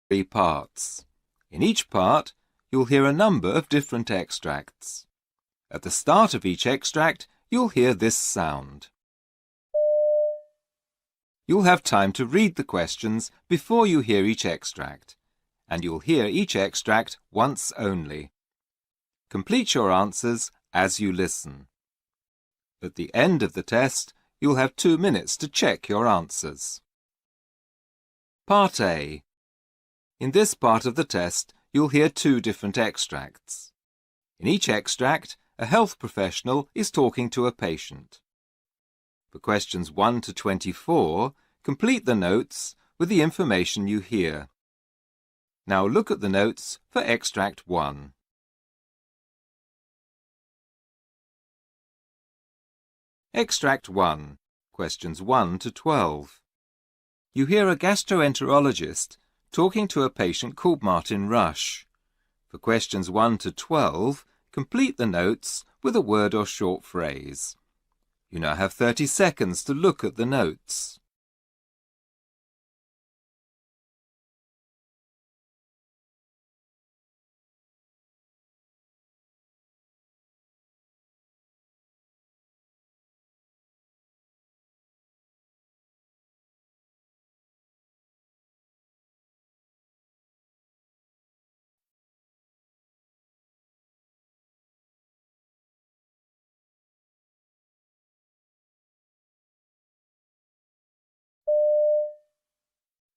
3 parts. In each part, you'll hear a number of different extracts. At the start of each extract, you'll hear this sound. You'll have time to read the questions before you hear each extract, and you'll hear each extract once only. Complete your answers as you listen. At the end of the test, you'll have 2 minutes to check your answers. Part A. In this part of the test, you'll hear 2 different extracts. In each extract, a health professional is talking to a patient. For questions 1 to 24, complete the notes with the information you hear. Now look at the notes for extract 1. Extract 1, questions 1 to 12. You hear a gastroenterologist talking to a patient called Martin Rush. For questions 1 to 12, complete the notes with a word or short phrase. You now have 30 seconds to look at the notes.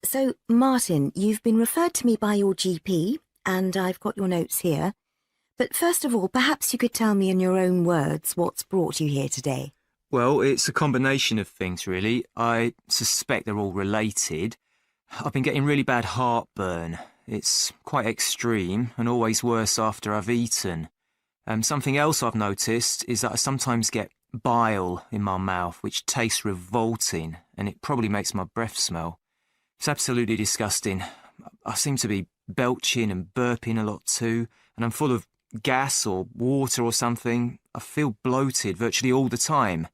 So, Martin, you've been referred to me by your GP, and I've got your notes here. But first of all, perhaps you could tell me in your own words what's brought you here today. Well, it's a combination of things, really. I suspect they're all related. I've been getting really bad heartburn. It's quite extreme and always worse after I've eaten. Something else I've noticed is that I sometimes get bile in my mouth, which tastes revolting, and it probably makes my breath smell. It's absolutely disgusting. I seem to be belching and burping a lot too, and I'm full of gas or water or something. I feel bloated virtually all the time.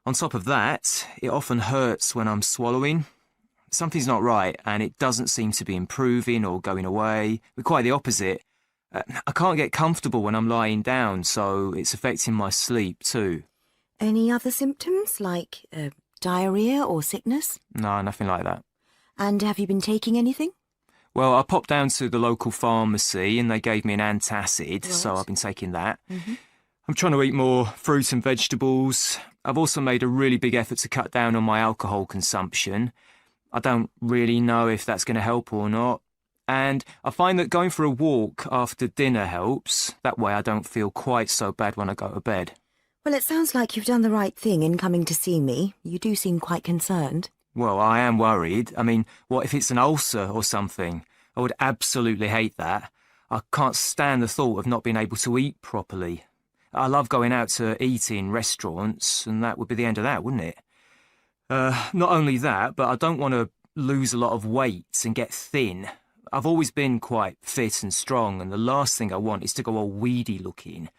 On top of that, it often hurts when I'm swallowing. Something's not right, and it doesn't seem to be improving or going away. Quite the opposite. I can't get comfortable when I'm lying down, so it's affecting my sleep too. Any other symptoms, like diarrhea or sickness? No, nothing like that. And have you been taking anything? Well, I popped down to the local pharmacy and they gave me an antacid, so Right. I've been taking that. I'm trying to eat more fruit and vegetables. I've also made a really big effort to cut down on my alcohol consumption. I don't really know if that's going to help or not. And I find that going for a walk after dinner helps. That way I don't feel quite so bad when I go to bed. Well, it sounds like you've done the right thing in coming to see me. You do seem quite concerned. Well, I am worried. I mean, what if it's an ulcer or something? I would absolutely hate that. I can't stand the thought of not being able to eat properly. I love going out to eat in restaurants, and that would be the end of that, wouldn't it? Not only that, but I don't want to lose a lot of weight and get thin. I've always been quite fit and strong, and the last thing I want is to go all weedy looking.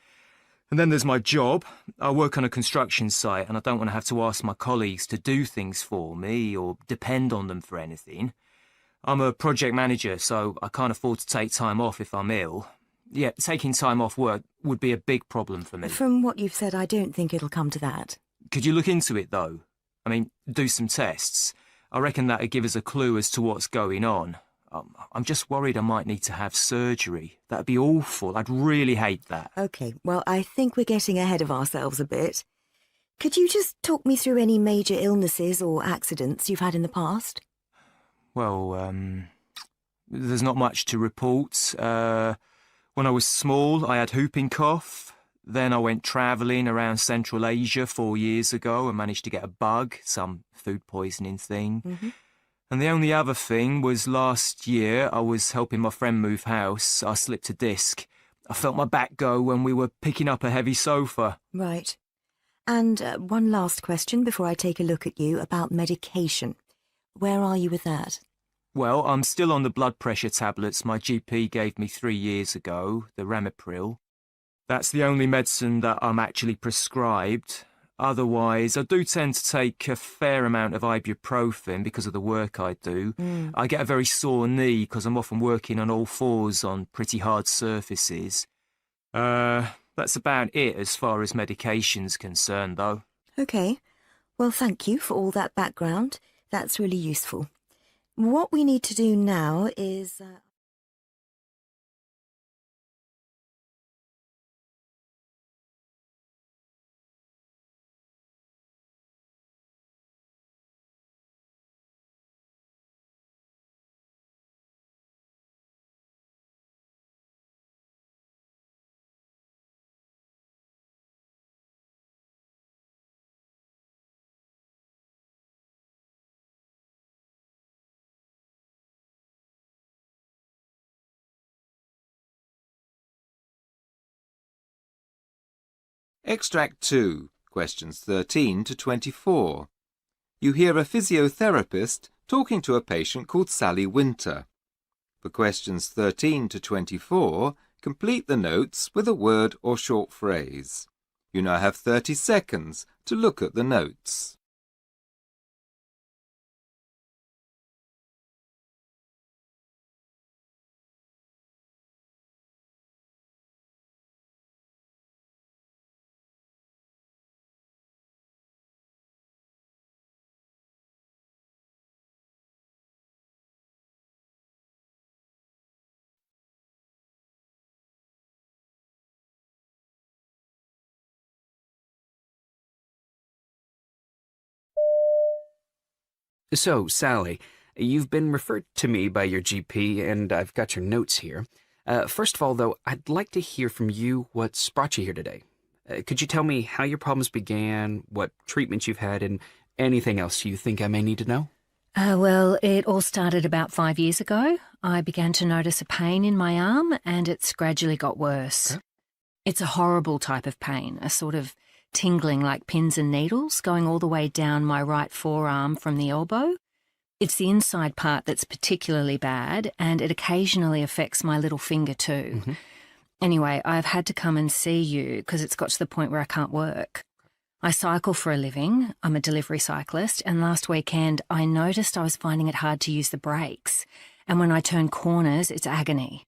And then there's my job. I work on a construction site and I don't want to have to ask my colleagues to do things for me or depend on them for anything. I'm a project manager, so I can't afford to take time off if I'm ill. Yeah, taking time off work would be a big problem for me. From what you've said, I don't think it'll come to that. Could you look into it, though? I mean, do some tests. I reckon that'd give us a clue as to what's going on. I'm just worried I might need to have surgery. That'd be awful. I'd really hate that. OK, well, I think we're getting ahead of ourselves a bit. Could you just talk me through any major illnesses or accidents you've had in the past? Well, there's not much to report. When I was small, I had whooping cough. Then I went travelling around Central Asia 4 years ago and managed to get a bug, some food poisoning thing. And the only other thing was last year I was helping my friend move house. I slipped a disc. I felt my back go when we were picking up a heavy sofa. Right. And one last question before I take a look at you about medication. Where are you with that? Well, I'm still on the blood pressure tablets my GP gave me 3 years ago, the Ramipril. That's the only medicine that I'm actually prescribed. Otherwise, I do tend to take a fair amount of ibuprofen because of the work I do. I get a very sore knee because I'm often working on all fours on pretty hard surfaces. That's about it as far as medication's concerned, though. OK. Well, thank you for all that background. That's really useful. What we need to do now is... Extract 2, questions 13 to 24. You hear a physiotherapist talking to a patient called Sally Winter. For questions 13 to 24, complete the notes with a word or short phrase. You now have 30 seconds to look at the notes. So, Sally, you've been referred to me by your GP, and I've got your notes here. First of all, though, I'd like to hear from you what's brought you here today. Could you tell me how your problems began, what treatments you've had, and anything else you think I may need to know? Well, it all started about 5 years ago. I began to notice a pain in my arm, and it's gradually got worse. Okay. It's a horrible type of pain, a sort of tingling like pins and needles going all the way down my right forearm from the elbow. It's the inside part that's particularly bad, and it occasionally affects my little finger too. Anyway, I've had to come and see you because it's got to the point where I can't work. I cycle for a living. I'm a delivery cyclist, and last weekend I noticed I was finding it hard to use the brakes, and when I turn corners, it's agony.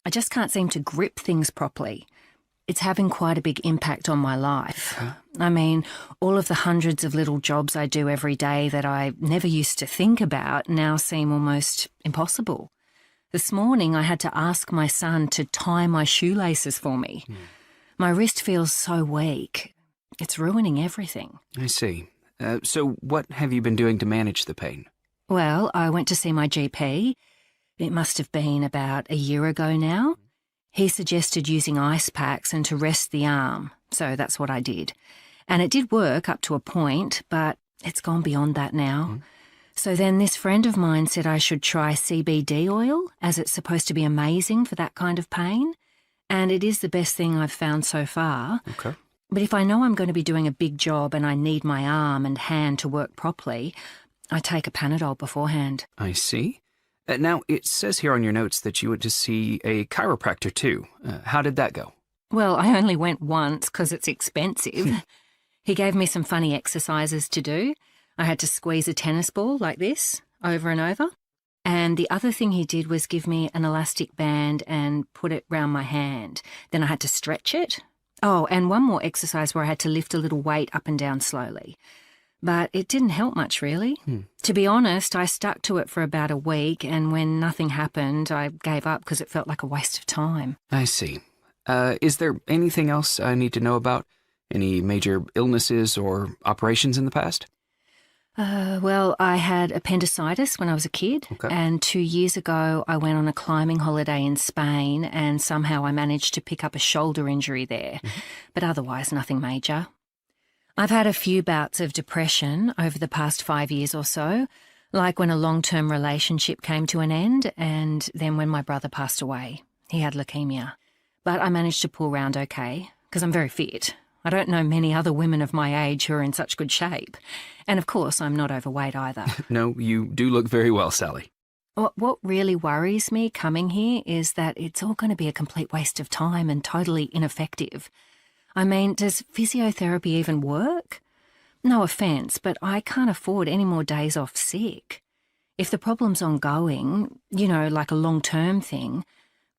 I just can't seem to grip things properly. It's having quite a big impact on my life. I mean, all of the hundreds of little jobs I do every day that I never used to think about now seem almost impossible. This morning I had to ask my son to tie my shoelaces for me. My wrist feels so weak. It's ruining everything. I see. So what have you been doing to manage the pain? Well, I went to see my GP. It must have been about a year ago now. He suggested using ice packs and to rest the arm, so that's what I did. And it did work up to a point, but it's gone beyond that now. So then this friend of mine said I should try CBD oil, as it's supposed to be amazing for that kind of pain. And it is the best thing I've found so far. Okay. But if I know I'm going to be doing a big job and I need my arm and hand to work properly, I take a Panadol beforehand. I see. Now, it says here on your notes that you went to see a chiropractor too. How did that go? Well, I only went once because it's expensive. He gave me some funny exercises to do. I had to squeeze a tennis ball like this, over and over. And the other thing he did was give me an elastic band and put it round my hand. Then I had to stretch it. Oh, and one more exercise where I had to lift a little weight up and down slowly. But it didn't help much, really. To be honest, I stuck to it for about a week, and when nothing happened, I gave up because it felt like a waste of time. I see. Is there anything else I need to know about? Any major illnesses or operations in the past? Well, I had appendicitis when I was a kid, and 2 years ago I went on a climbing holiday in Spain, and somehow I managed to pick up a shoulder injury there, but otherwise nothing major. I've had a few bouts of depression over the past 5 years or so, like when a long-term relationship came to an end, and then when my brother passed away. He had leukemia. But I managed to pull round okay, because I'm very fit. I don't know many other women of my age who are in such good shape. And of course, I'm not overweight either. No, you do look very well, Sally. What really worries me coming here is that it's all going to be a complete waste of time and totally ineffective. I mean, does physiotherapy even work? No offence, but I can't afford any more days off sick. If the problem's ongoing, like a long-term thing,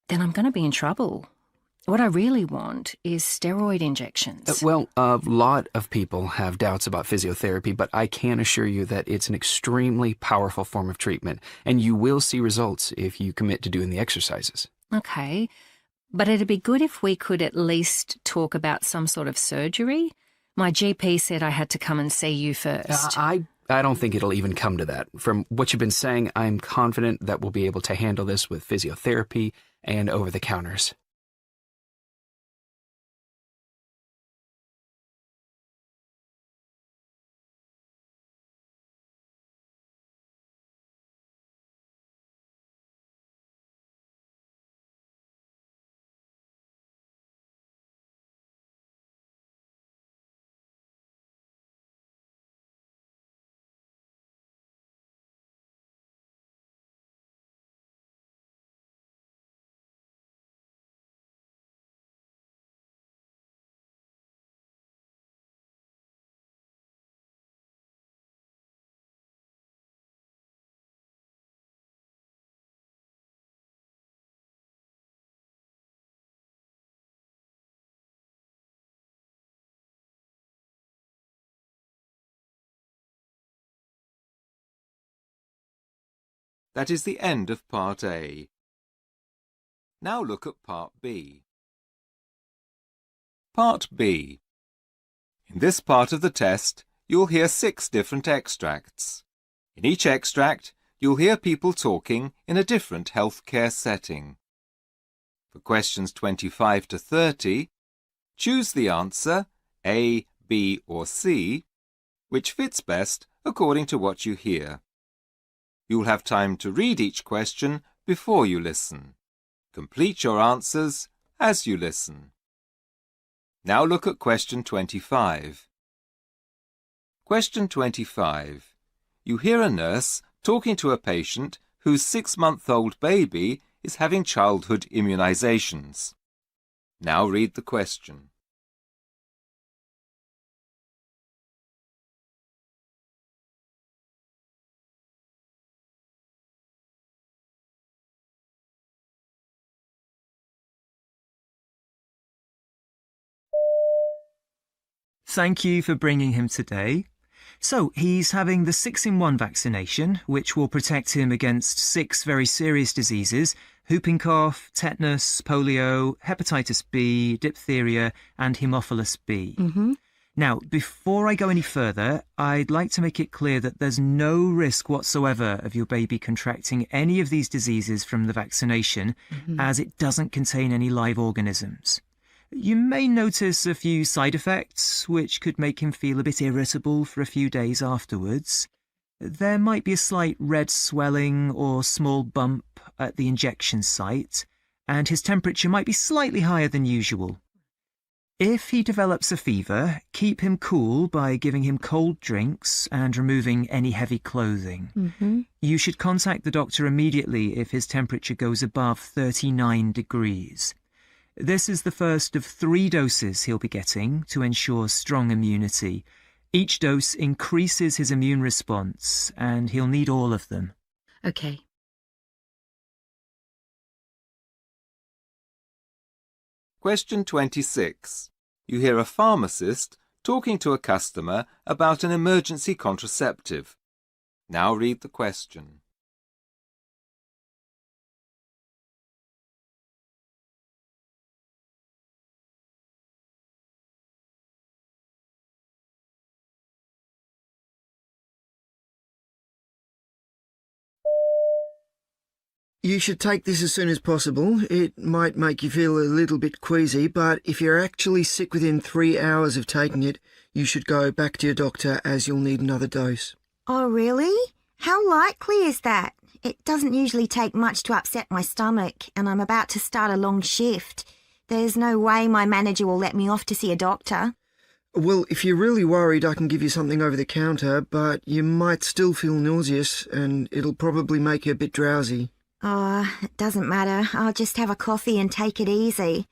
then I'm going to be in trouble. What I really want is steroid injections. Well, a lot of people have doubts about physiotherapy, but I can assure you that it's an extremely powerful form of treatment, and you will see results if you commit to doing the exercises. Okay, but it'd be good if we could at least talk about some sort of surgery. My GP said I had to come and see you first. I don't think it'll even come to that. From what you've been saying, I'm confident that we'll be able to handle this with physiotherapy and over-the-counters. That is the end of Part A. Now look at Part B. Part B. In this part of the test, you'll hear 6 different extracts. In each extract, you'll hear people talking in a different healthcare setting. For questions 25 to 30, choose the answer A, B or C, which fits best according to what you hear. You'll have time to read each question before you listen. Complete your answers as you listen. Now look at question 25. Question 25. You hear a nurse talking to a patient whose 6-month-old baby is having childhood immunizations. Now read the question. Thank you for bringing him today. So, he's having the 6-in-1 vaccination, which will protect him against 6 very serious diseases: whooping cough, tetanus, polio, hepatitis B, diphtheria, and Haemophilus B. Now, before I go any further, I'd like to make it clear that there's no risk whatsoever of your baby contracting any of these diseases from the vaccination, as it doesn't contain any live organisms. You may notice a few side effects, which could make him feel a bit irritable for a few days afterwards. There might be a slight red swelling or small bump at the injection site, and his temperature might be slightly higher than usual. If he develops a fever, keep him cool by giving him cold drinks and removing any heavy clothing. You should contact the doctor immediately if his temperature goes above 39 degrees. This is the first of 3 doses he'll be getting to ensure strong immunity. Each dose increases his immune response, and he'll need all of them. Okay. Question 26. You hear a pharmacist talking to a customer about an emergency contraceptive. Now read the question. You should take this as soon as possible. It might make you feel a little bit queasy, but if you're actually sick within 3 hours of taking it, you should go back to your doctor as you'll need another dose. Oh, really? How likely is that? It doesn't usually take much to upset my stomach, and I'm about to start a long shift. There's no way my manager will let me off to see a doctor. Well, if you're really worried, I can give you something over the counter, but you might still feel nauseous, and it'll probably make you a bit drowsy. Oh, it doesn't matter. I'll just have a coffee and take it easy.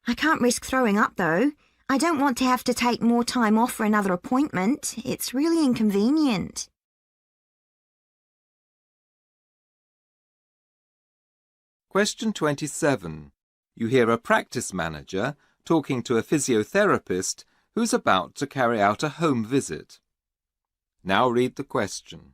I can't risk throwing up, though. I don't want to have to take more time off for another appointment. It's really inconvenient. Question 27. You hear a practice manager talking to a physiotherapist who's about to carry out a home visit. Now read the question.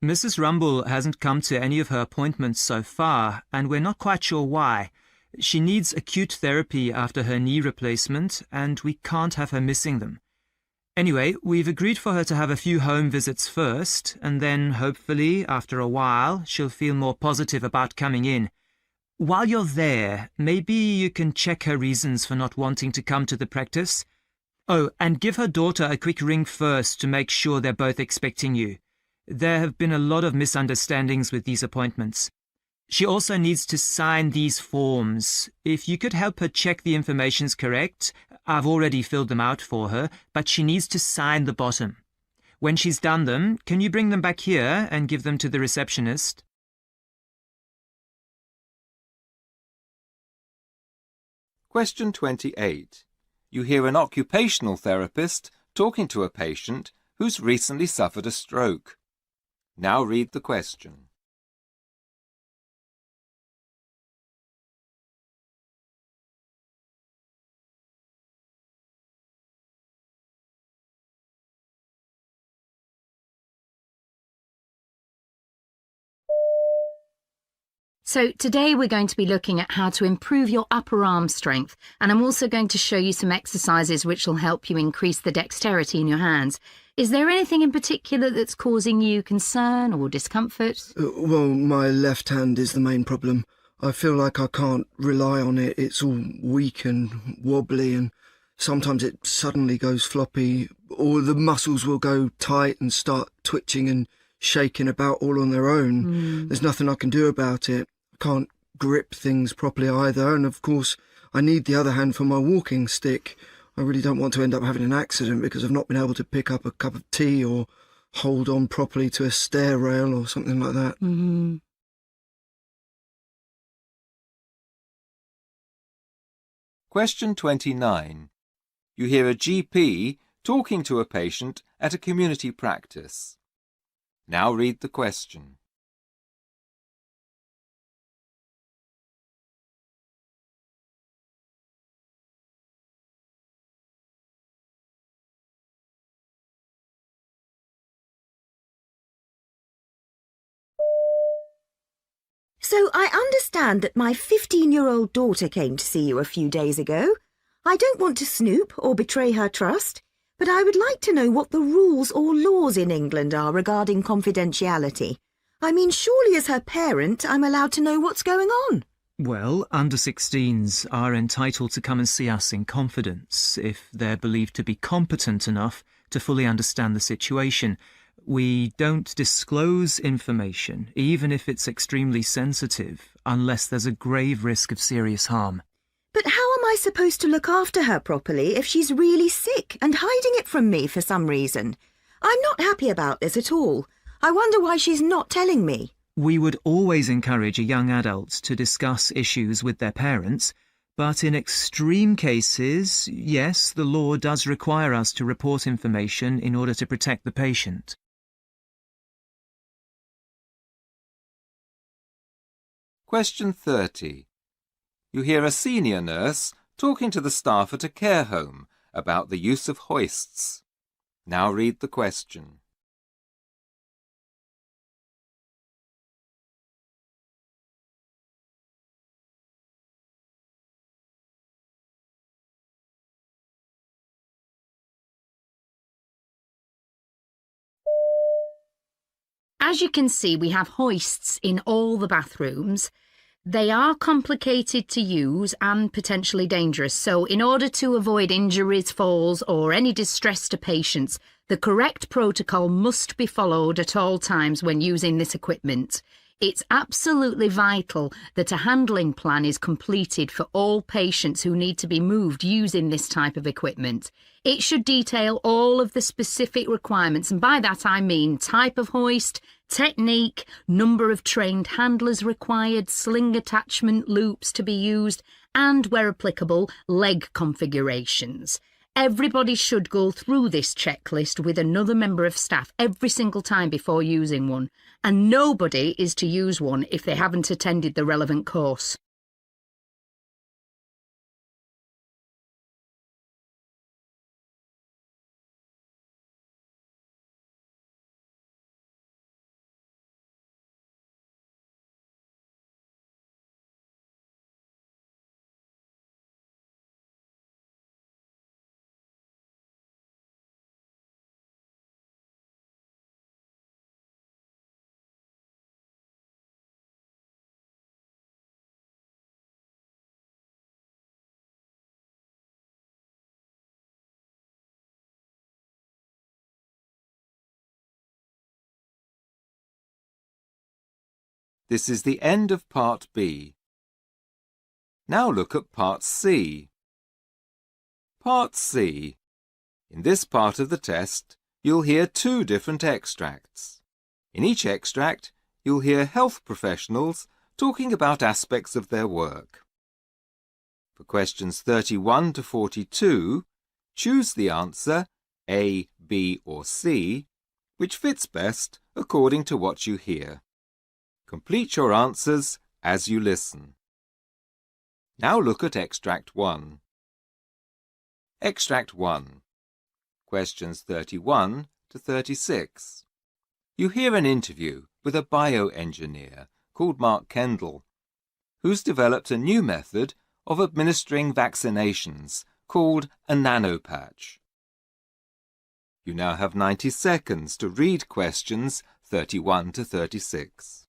Mrs. Rumble hasn't come to any of her appointments so far, and we're not quite sure why. She needs acute therapy after her knee replacement, and we can't have her missing them. Anyway, we've agreed for her to have a few home visits first, and then, hopefully, after a while, she'll feel more positive about coming in. While you're there, maybe you can check her reasons for not wanting to come to the practice. Oh, and give her daughter a quick ring first to make sure they're both expecting you. There have been a lot of misunderstandings with these appointments. She also needs to sign these forms. If you could help her check the information's correct, I've already filled them out for her, but she needs to sign the bottom. When she's done them, can you bring them back here and give them to the receptionist? Question 28. You hear an occupational therapist talking to a patient who's recently suffered a stroke. Now read the question. So today we're going to be looking at how to improve your upper arm strength, and I'm also going to show you some exercises which will help you increase the dexterity in your hands. Is there anything in particular that's causing you concern or discomfort? Well, my left hand is the main problem. I feel like I can't rely on it. It's all weak and wobbly, and sometimes it suddenly goes floppy, or the muscles will go tight and start twitching and shaking about all on their own. There's nothing I can do about it. I can't grip things properly either, and of course I need the other hand for my walking stick. I really don't want to end up having an accident because I've not been able to pick up a cup of tea or hold on properly to a stair rail or something like that. Question 29. You hear a GP talking to a patient at a community practice. Now read the question. So I understand that my 15-year-old daughter came to see you a few days ago. I don't want to snoop or betray her trust, but I would like to know what the rules or laws in England are regarding confidentiality. I mean, surely as her parent, I'm allowed to know what's going on. Well, under 16s are entitled to come and see us in confidence if they're believed to be competent enough to fully understand the situation. We don't disclose information, even if it's extremely sensitive, unless there's a grave risk of serious harm. But how am I supposed to look after her properly if she's really sick and hiding it from me for some reason? I'm not happy about this at all. I wonder why she's not telling me. We would always encourage a young adult to discuss issues with their parents, but in extreme cases, yes, the law does require us to report information in order to protect the patient. Question 30. You hear a senior nurse talking to the staff at a care home about the use of hoists. Now read the question. As you can see, we have hoists in all the bathrooms. They are complicated to use and potentially dangerous, so in order to avoid injuries, falls or any distress to patients, the correct protocol must be followed at all times when using this equipment. It's absolutely vital that a handling plan is completed for all patients who need to be moved using this type of equipment. It should detail all of the specific requirements, and by that I mean type of hoist, technique, number of trained handlers required, sling attachment loops to be used, and, where applicable, leg configurations. Everybody should go through this checklist with another member of staff every single time before using one, and nobody is to use one if they haven't attended the relevant course. This is the end of Part B. Now look at Part C. Part C. In this part of the test, you'll hear 2 different extracts. In each extract, you'll hear health professionals talking about aspects of their work. For questions 31 to 42, choose the answer A, B or C, which fits best according to what you hear. Complete your answers as you listen. Now look at Extract 1. Extract 1. Questions 31 to 36. You hear an interview with a bioengineer called Mark Kendall, who's developed a new method of administering vaccinations called a nanopatch. You now have 90 seconds to read questions 31 to 36.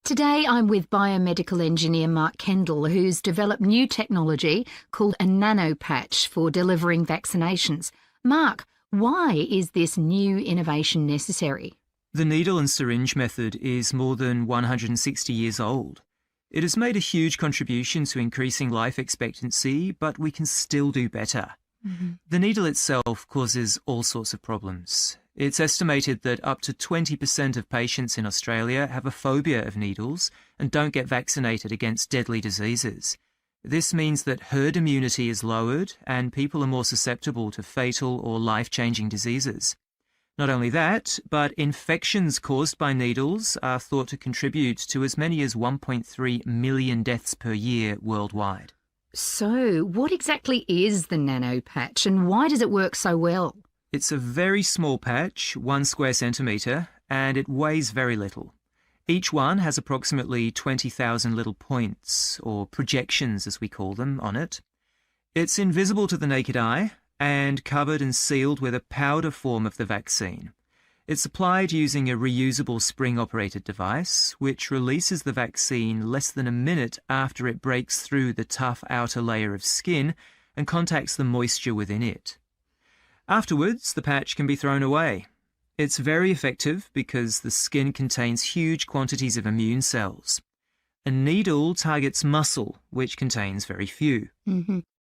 Today I'm with biomedical engineer Mark Kendall, who's developed new technology called a nanopatch for delivering vaccinations. Mark, why is this new innovation necessary? The needle and syringe method is more than 160 years old. It has made a huge contribution to increasing life expectancy, but we can still do better. The needle itself causes all sorts of problems. It's estimated that up to 20% of patients in Australia have a phobia of needles and don't get vaccinated against deadly diseases. This means that herd immunity is lowered and people are more susceptible to fatal or life-changing diseases. Not only that, but infections caused by needles are thought to contribute to as many as 1.3 million deaths per year worldwide. So, what exactly is the nanopatch and why does it work so well? It's a very small patch, 1 square centimetre, and it weighs very little. Each one has approximately 20,000 little points, or projections as we call them, on it. It's invisible to the naked eye and covered and sealed with a powder form of the vaccine. It's applied using a reusable spring-operated device, which releases the vaccine less than a minute after it breaks through the tough outer layer of skin and contacts the moisture within it. Afterwards, the patch can be thrown away. It's very effective because the skin contains huge quantities of immune cells. A needle targets muscle, which contains very few.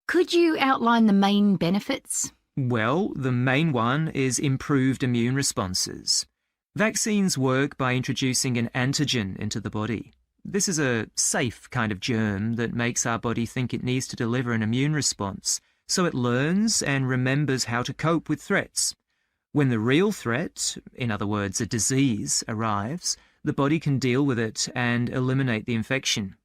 Could you outline the main benefits? Well, the main one is improved immune responses. Vaccines work by introducing an antigen into the body. This is a safe kind of germ that makes our body think it needs to deliver an immune response, so it learns and remembers how to cope with threats. When the real threat, in other words, a disease, arrives, the body can deal with it and eliminate the infection.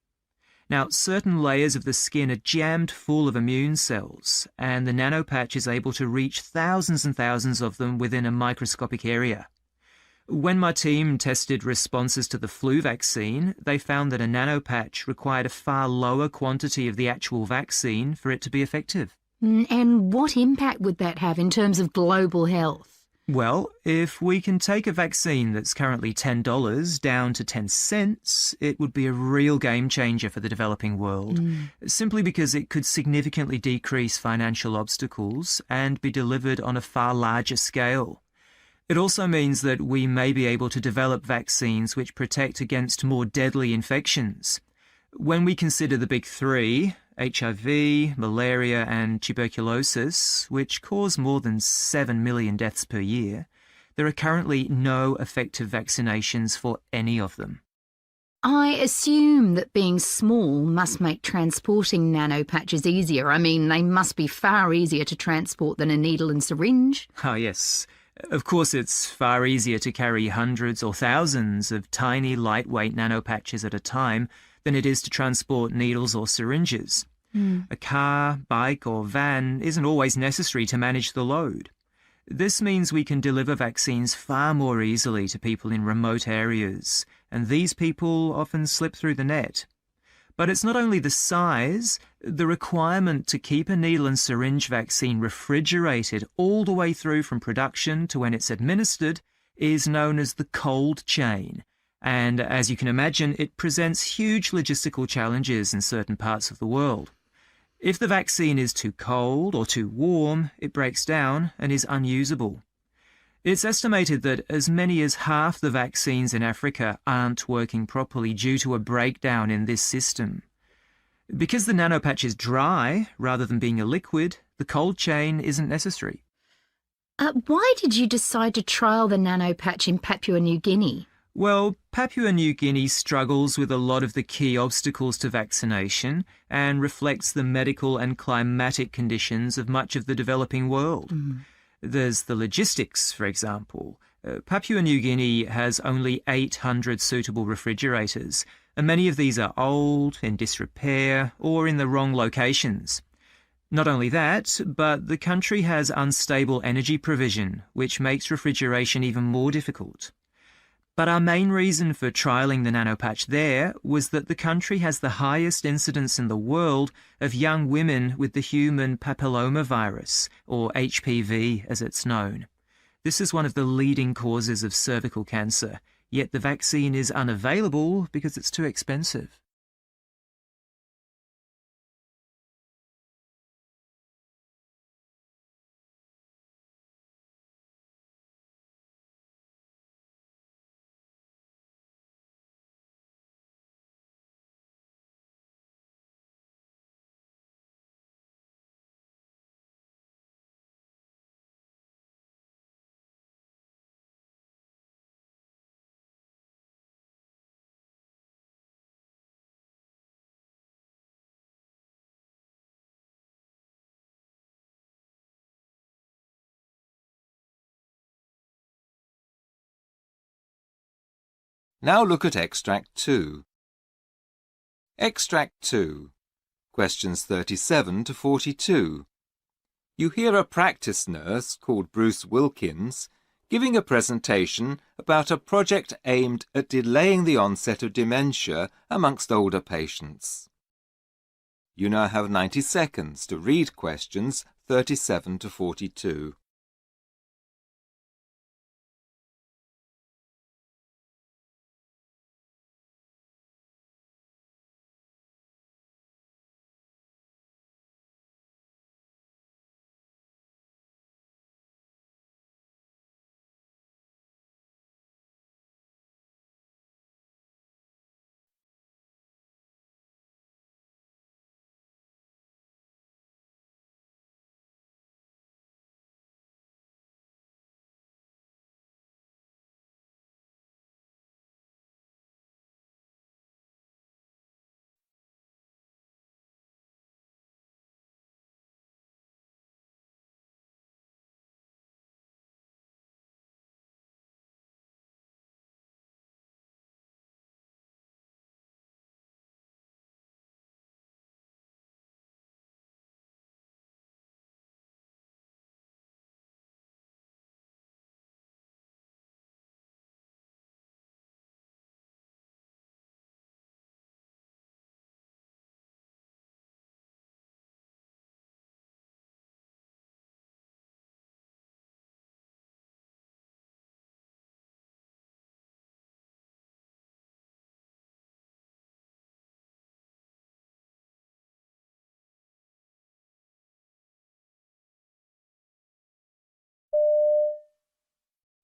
Now, certain layers of the skin are jammed full of immune cells, and the nanopatch is able to reach thousands and thousands of them within a microscopic area. When my team tested responses to the flu vaccine, they found that a nanopatch required a far lower quantity of the actual vaccine for it to be effective. And what impact would that have in terms of global health? Well, if we can take a vaccine that's currently $10 down to 10 cents, it would be a real game changer for the developing world, simply because it could significantly decrease financial obstacles and be delivered on a far larger scale. It also means that we may be able to develop vaccines which protect against more deadly infections. When we consider the big three, HIV, malaria and tuberculosis, which cause more than 7 million deaths per year, there are currently no effective vaccinations for any of them. I assume that being small must make transporting nanopatches easier. I mean, they must be far easier to transport than a needle and syringe. Ah, yes. Of course, it's far easier to carry hundreds or thousands of tiny, lightweight nanopatches at a time than it is to transport needles or syringes. A car, bike or van isn't always necessary to manage the load. This means we can deliver vaccines far more easily to people in remote areas, and these people often slip through the net. But it's not only the size, the requirement to keep a needle and syringe vaccine refrigerated all the way through from production to when it's administered is known as the cold chain. And as you can imagine, it presents huge logistical challenges in certain parts of the world. If the vaccine is too cold or too warm, it breaks down and is unusable. It's estimated that as many as half the vaccines in Africa aren't working properly due to a breakdown in this system. Because the nanopatch is dry rather than being a liquid, the cold chain isn't necessary. Why did you decide to trial the nanopatch in Papua New Guinea? Well, Papua New Guinea struggles with a lot of the key obstacles to vaccination and reflects the medical and climatic conditions of much of the developing world. There's the logistics, for example. Papua New Guinea has only 800 suitable refrigerators, and many of these are old, in disrepair, or in the wrong locations. Not only that, but the country has unstable energy provision, which makes refrigeration even more difficult. But our main reason for trialling the nanopatch there was that the country has the highest incidence in the world of young women with the human papillomavirus, or HPV as it's known. This is one of the leading causes of cervical cancer, yet the vaccine is unavailable because it's too expensive. Now look at Extract 2. Extract 2. Questions 37 to 42. You hear a practice nurse called Bruce Wilkins giving a presentation about a project aimed at delaying the onset of dementia amongst older patients. You now have 90 seconds to read questions 37 to 42.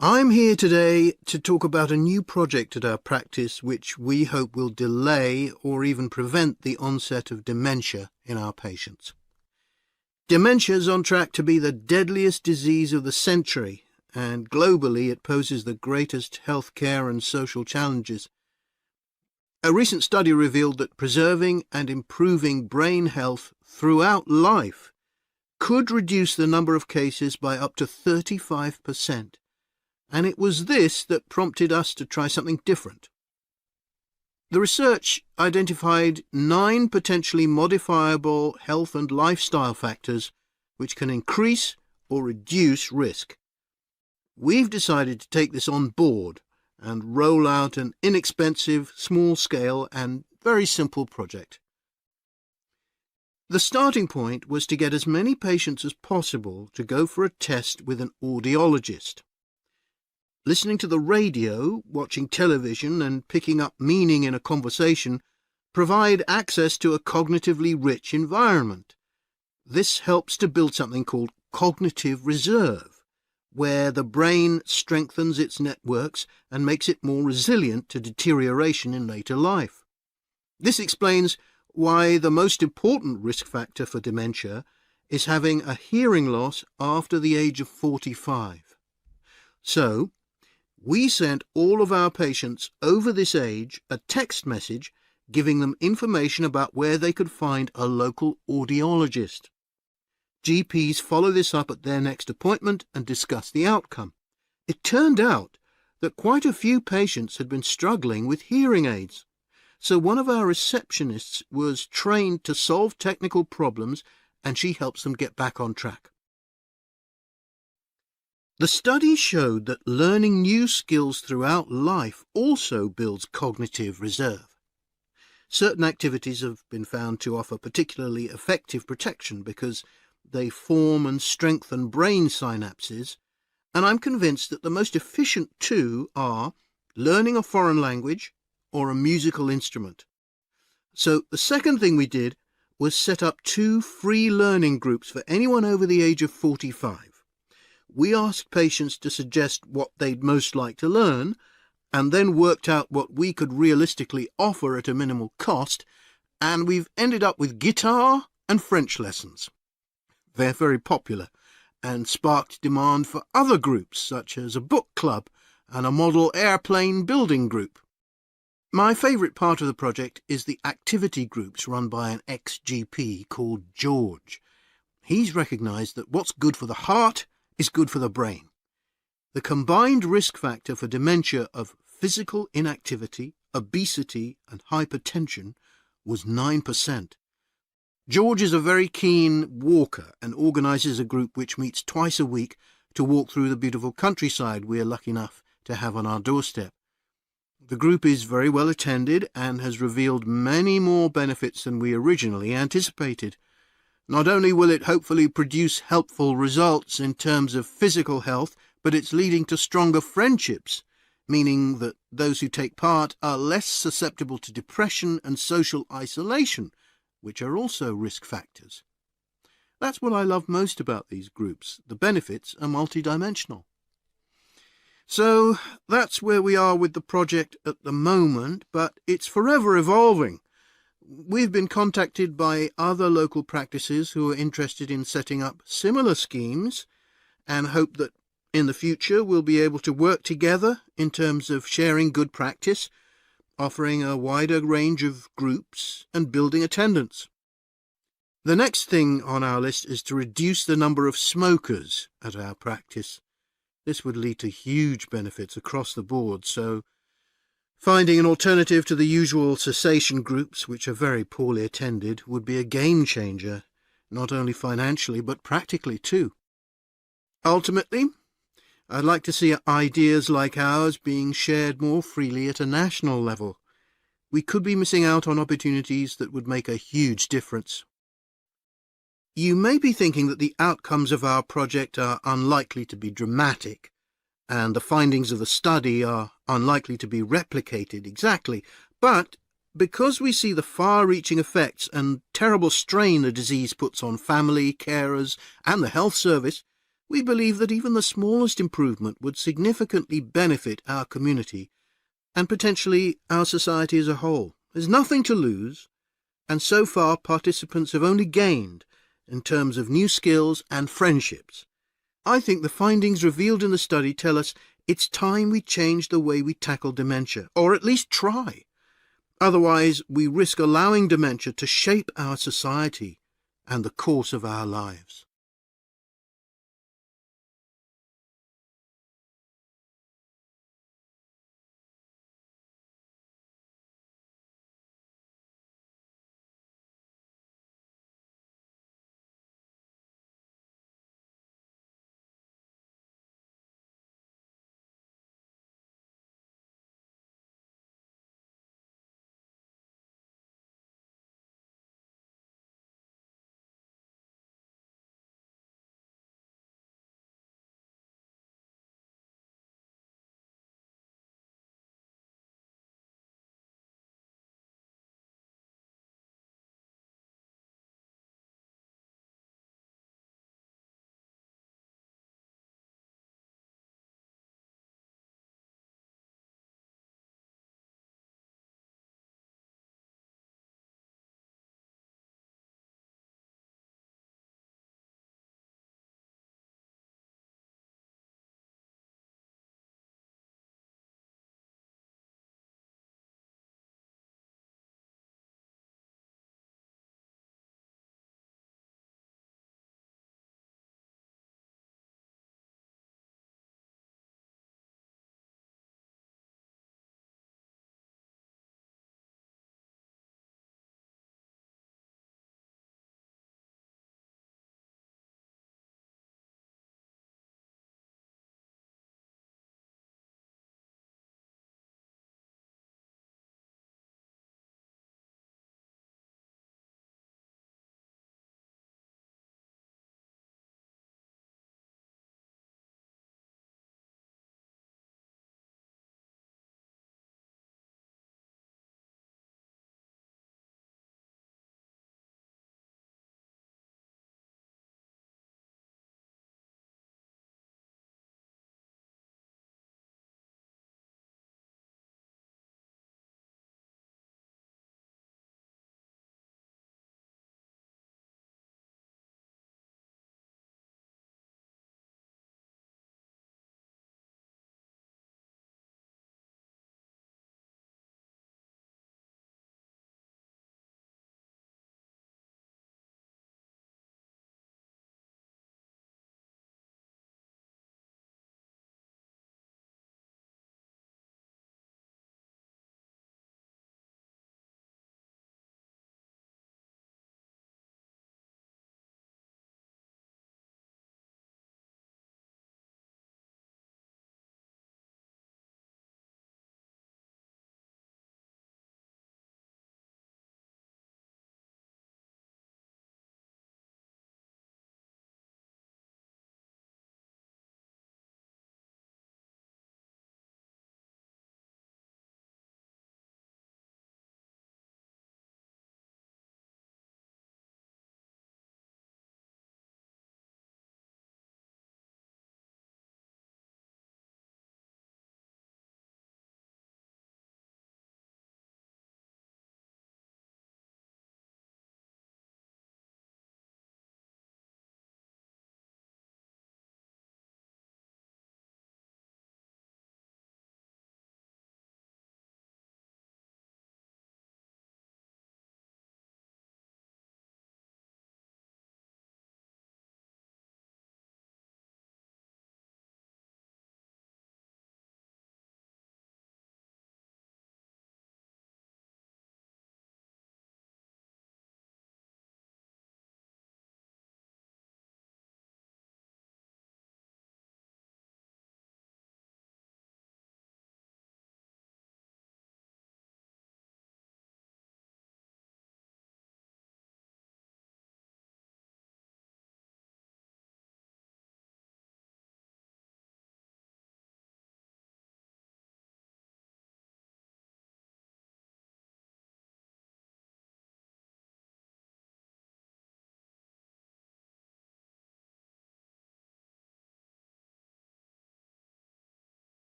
I'm here today to talk about a new project at our practice which we hope will delay or even prevent the onset of dementia in our patients. Dementia is on track to be the deadliest disease of the century, and globally it poses the greatest healthcare and social challenges. A recent study revealed that preserving and improving brain health throughout life could reduce the number of cases by up to 35%. And it was this that prompted us to try something different. The research identified 9 potentially modifiable health and lifestyle factors which can increase or reduce risk. We've decided to take this on board and roll out an inexpensive, small-scale and very simple project. The starting point was to get as many patients as possible to go for a test with an audiologist. Listening to the radio, watching television and picking up meaning in a conversation provide access to a cognitively rich environment. This helps to build something called cognitive reserve, where the brain strengthens its networks and makes it more resilient to deterioration in later life. This explains why the most important risk factor for dementia is having a hearing loss after the age of 45. So, we sent all of our patients over this age a text message giving them information about where they could find a local audiologist. GPs follow this up at their next appointment and discuss the outcome. It turned out that quite a few patients had been struggling with hearing aids, so one of our receptionists was trained to solve technical problems and she helps them get back on track. The study showed that learning new skills throughout life also builds cognitive reserve. Certain activities have been found to offer particularly effective protection because they form and strengthen brain synapses, and I'm convinced that the most efficient two are learning a foreign language or a musical instrument. So the second thing we did was set up 2 free learning groups for anyone over the age of 45. We asked patients to suggest what they'd most like to learn, and then worked out what we could realistically offer at a minimal cost, and we've ended up with guitar and French lessons. They're very popular, and sparked demand for other groups, such as a book club and a model airplane building group. My favourite part of the project is the activity groups run by an ex-GP called George. He's recognised that what's good for the heart is good for the brain. The combined risk factor for dementia of physical inactivity, obesity and hypertension was 9%. George is a very keen walker and organises a group which meets twice a week to walk through the beautiful countryside we're lucky enough to have on our doorstep. The group is very well attended and has revealed many more benefits than we originally anticipated. Not only will it hopefully produce helpful results in terms of physical health, but it's leading to stronger friendships, meaning that those who take part are less susceptible to depression and social isolation, which are also risk factors. That's what I love most about these groups. The benefits are multidimensional. So that's where we are with the project at the moment, but it's forever evolving. We've been contacted by other local practices who are interested in setting up similar schemes and hope that in the future we'll be able to work together in terms of sharing good practice, offering a wider range of groups and building attendance. The next thing on our list is to reduce the number of smokers at our practice. This would lead to huge benefits across the board, so finding an alternative to the usual cessation groups, which are very poorly attended, would be a game changer, not only financially but practically too. Ultimately, I'd like to see ideas like ours being shared more freely at a national level. We could be missing out on opportunities that would make a huge difference. You may be thinking that the outcomes of our project are unlikely to be dramatic, and the findings of the study are unlikely to be replicated exactly, but because we see the far-reaching effects and terrible strain the disease puts on family, carers and the health service, We believe that even the smallest improvement would significantly benefit our community and potentially our society as a whole. There's nothing to lose, and so far participants have only gained in terms of new skills and friendships. I think the findings revealed in the study tell us it's time we change the way we tackle dementia, or at least try. Otherwise, we risk allowing dementia to shape our society and the course of our lives.